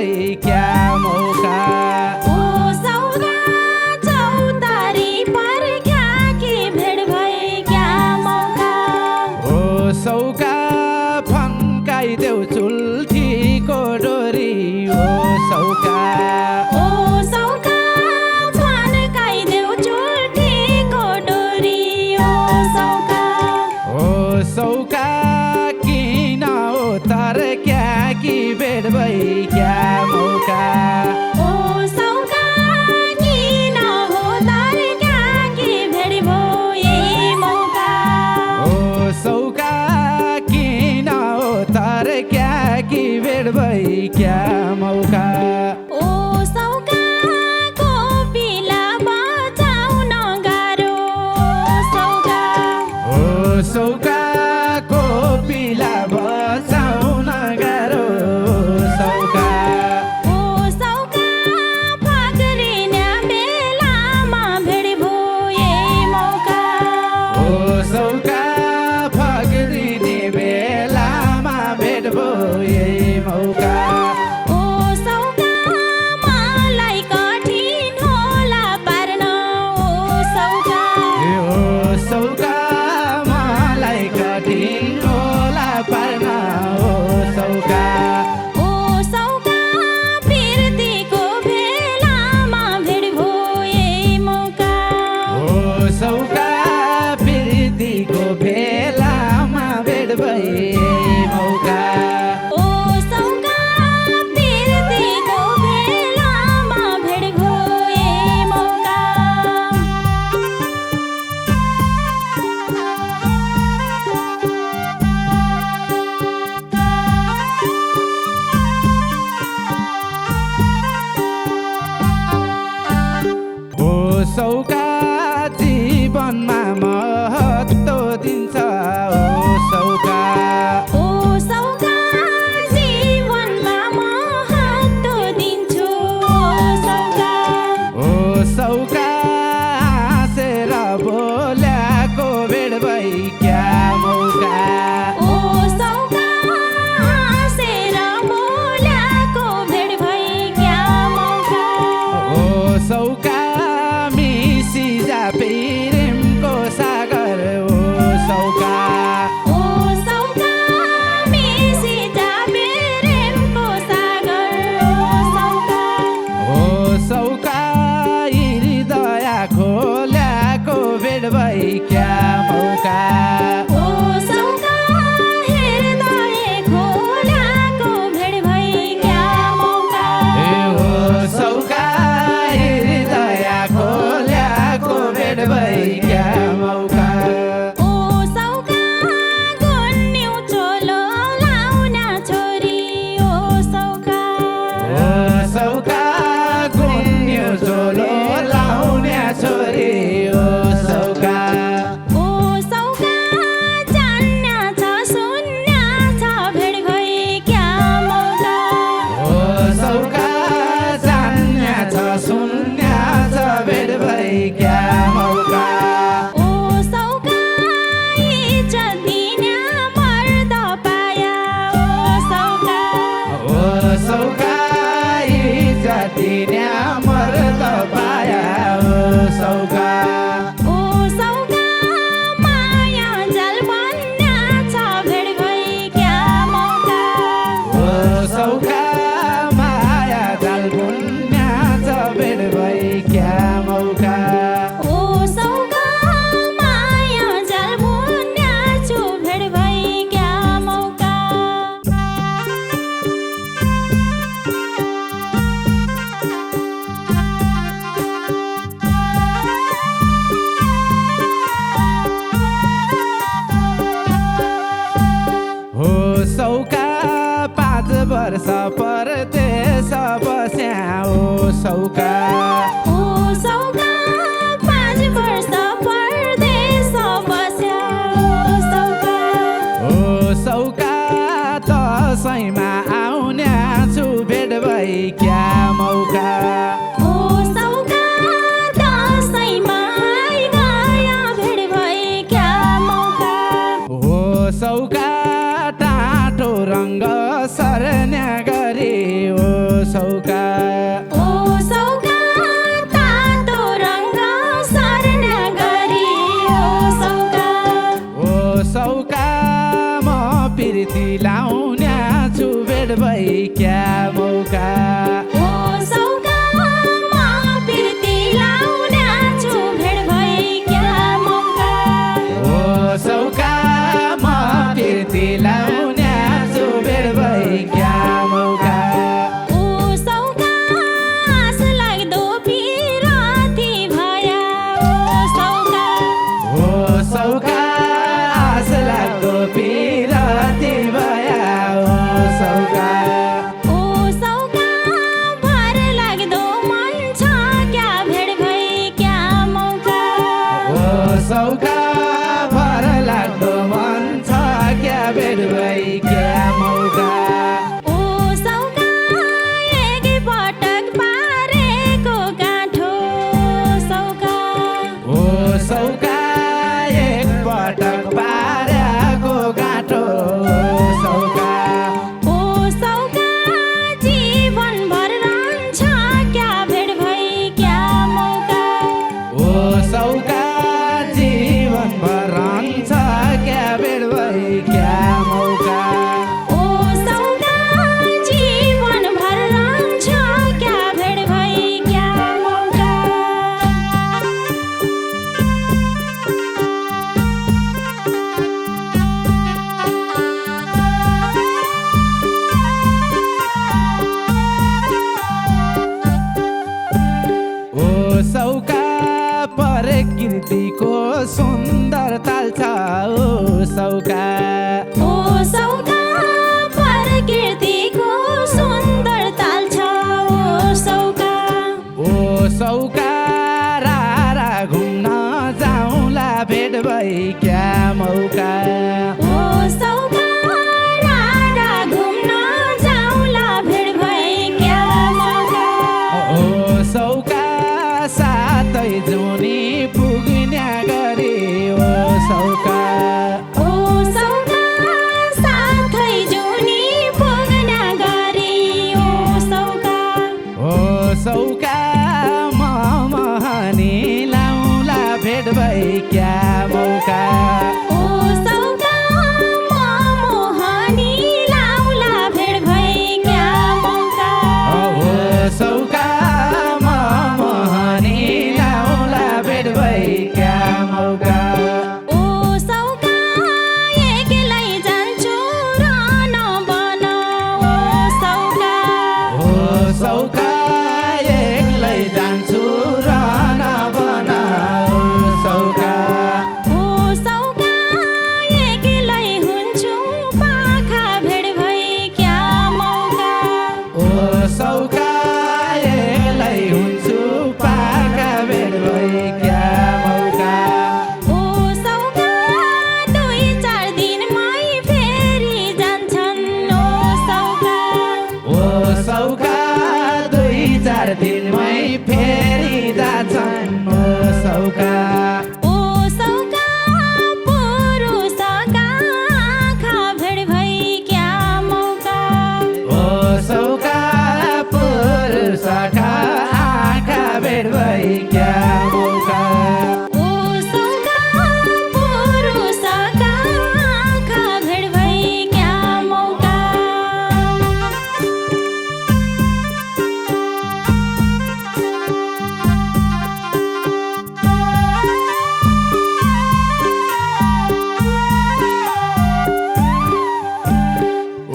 भई क्या मौका। ओ सौगा चौतारी पर क्या की भेट भई क्या मौका। ओ सौका फन्काइदेऊ चुल्ठीको डोरी ओ सौका। ओ सौगा फन्काइदेऊ चुल्ठीको डोरी ओ सौका। ओ सौका किन हो तर क्या की भेट भई क्या मौका। ओ सौगा किन हो तर क्या की भेट भई मौका। ओ सौका किन हो तर क्या की भेट भई क्या मौका। ओ सौगाको पिला बचाउन गाह्रो सौगा। ओ सौकाको पिला बचाउन गाह्रो सौका। ओ सौगा फक्रिने बेलामा भेट भए मौका। ओ सौका फक्रिने बेलामा भेट भए मौका। ओ सौगा मलाई कठिन होला पार्न ओ सौगा। ओ सौका मलाई कठिन होला पार्न ओ सौका। ओ सौगा प्रीतिको बेलामा भेट भए मौका। ओ सौका प्रीतिको बेलामा भेट भए मौका। ओ सौगा प्रीतिको बेलामा भेट भए मौका। ओ सौका जीवनमा महत्त्व दिन्छ ओ सौका। ओ सौगा जीवनमा महत्त्व दिन्छु ओ सौगा। ओ सौका हाँसेर बोल्याको भेट भई क्या मौका। ओ सौगा हाँसेर बोल्याको भेट भई क्या मौका। ओ सौका मिसिजा प्रेमको सागर ओ सौका। ओ सौगा मिसिजा प्रेमको सागर ओ सौगा। ओ सौका हृदय खोल्याको भेट भई क्या मौका। ओ सौगा हृदय खोल्याको भेट भई क्या मौका। ओ सौका हृदय खोल्याको भेट भई क्या मौका। ओ सौगा गुन्यु चोलो लाउन छोरी ओ सौगा। ओ सौका गुन्यु चोलो लाउने छोरी ओ सौका। ओ सौगा जान्ने छ सुन्ने छ भेट भई क्या मौका। ओ सौका जान्ने छ सुन्ने छ भेट भई क्या मौका। ओ सौगा इज्जत दिने मर्द पाया ओ सौगा। ओ सौका इज्जत दिने मर्द पाया ओ सौका। ओ सौगा माया जल बन्ने छ भेट भई क्या मौका। ओ सौका माया जाल बुन्ने छ भेट भई क्या मौका। ओ सौगा माया जल बुन्ने छु भेट भई क्या मौका। हो सौका 5 वर्ष परदेश बस्या ओ सौका। ओ सौगा 5 वर्ष परदेश बस्या ओ सौगा। ओ सौका दसैँमा आउने छु भेट भई क्या मौका। ओ सौगा दसैँमा आइगया भेट भई क्या मौका। हो सौका टाटो रङ्ग सर्ने गरी ओ सुन्दर ताल छ ओ सौका ओ सौका प्रकृतिको सुन्दर ताल छ ओ सौका ओ सौका रारा घुम्न जाउँला भेट भई क्या मौका ओ सौका रारा घुम्न जाउँला भेट भई क्या मौका ओ सौका सातै जुनी पुग्ने गरी ओ सौका ओ सौका साथै जुनी पुग्न गरी ओ सौका ओ सौका मोहनी लाउला भेट भई क्या मौका ओ सौका मोहनी लाउला भेट भई क्या मौका ओ सौका मोहनी लाउला भेट भई क्या मौका ओ सौका एक्लै जान्छु र नबन ओ सौका ओ सौका एक्लै जान्छु र नबन ओ सौका ओ सौका एक्लै हुन्छु पाखा भेट भई क्या मौका ओ सौका एक्लै हुन्छु पाका भेट भई क्या मौका ओ सौका 2-4 दिनमै फेरि जान्छन् ओ सौका ओ सौका 2-4 दिनमै फेरि जान्छन् ओ सौका ओ सौका पुरुषका आँखा भेट भई क्या मौका ओ सौका पुरुषका आँखा भेट भई क्या मौका ओ सौका पुरुषका आँखा भेट भई क्या मौका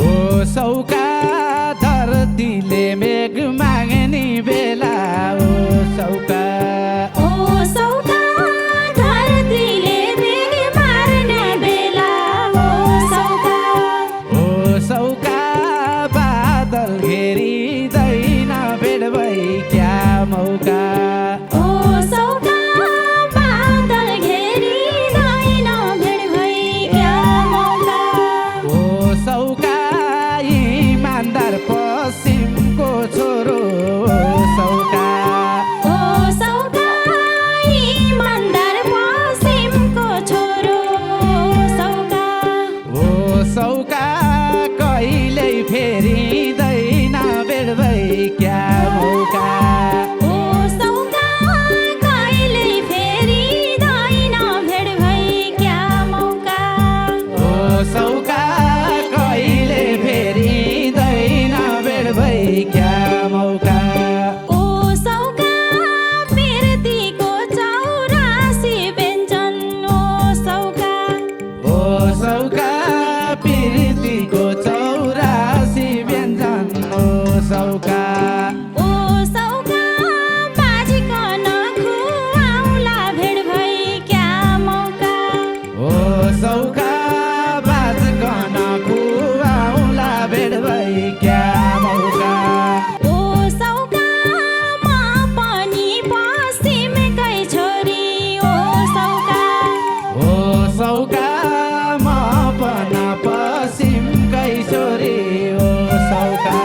ओ सौका धरतीले मेघ माग्ने बेला ओ सौका ओ सौका धरतीले मेघ मार्ने बेला ओ सौका ओ सौका बादल घेरिँदैन भेट भई क्या मौका ओ सौका बादल घेरिँदैन भेट भई क्या मौका ओ सौका इमान्दार पश्चिमको छोरो ओ सौका ओ सौका इमान्दार पश्चिमको छोरो ओ सौका ओ सौका कहिल्यै फेरिँदैन भेट भई क्या मौका ओ सौका कहिल्यै फेरिँदैन भेट भई क्या मौका ओ सौका कहिले फेरिँदैन भेट भई क्या मौका ओ सौका पिरतीको 84 व्यञ्जन ओ सौका ओ सौका प्रीतिको 84 व्यञ्जन ओ सौका ओ सौका बाजिकन खुवाउला भेट भई क्या मौका ओ सौका बाजकन खुवाउला भेट भई क्या मौका ओ सौका म पनि पश्चिमकै छोरी ओ सौका ओ सौका म पन पश्चिमकै छोरी ओ सौका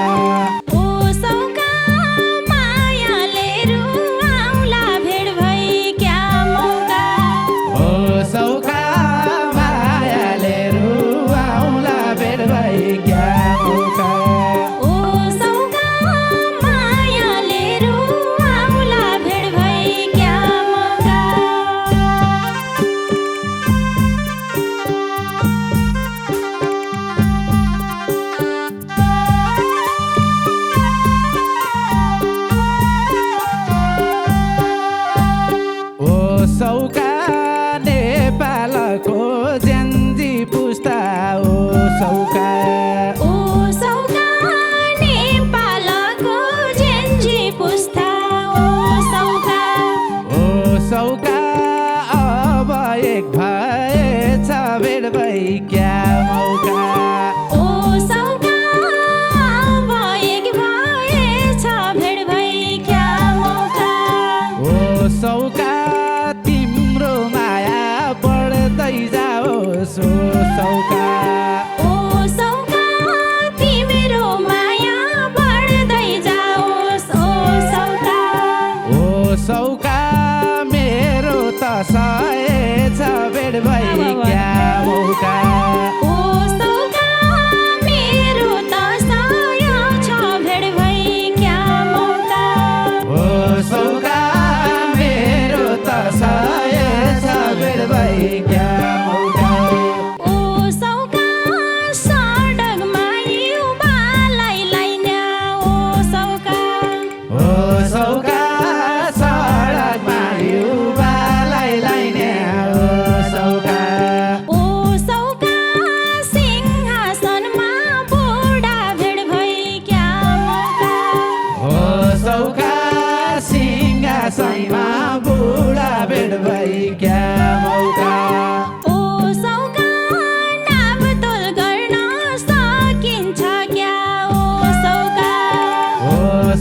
ओ सौका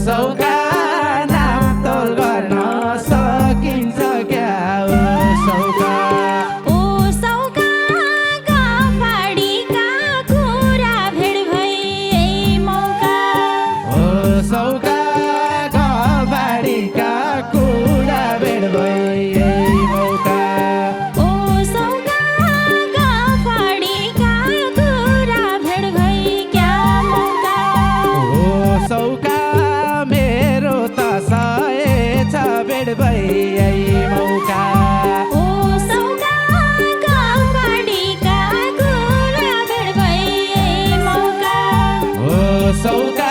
सौका नापतोल गर्न सकिन्छ क्या ओ सौका ओ सौका गफाडीका कुरा भेट भई यही मौका ओ सौका गफाडीका कुरा भेट भई यही मौका ओ सौका गफाडीका कुरा भेट भई क्या मौका ओ सौका मेरो त सहेछ भेट भई यही मौका ओ सौका गफाडीका कुरा भेट भई यही मौका ओ सौका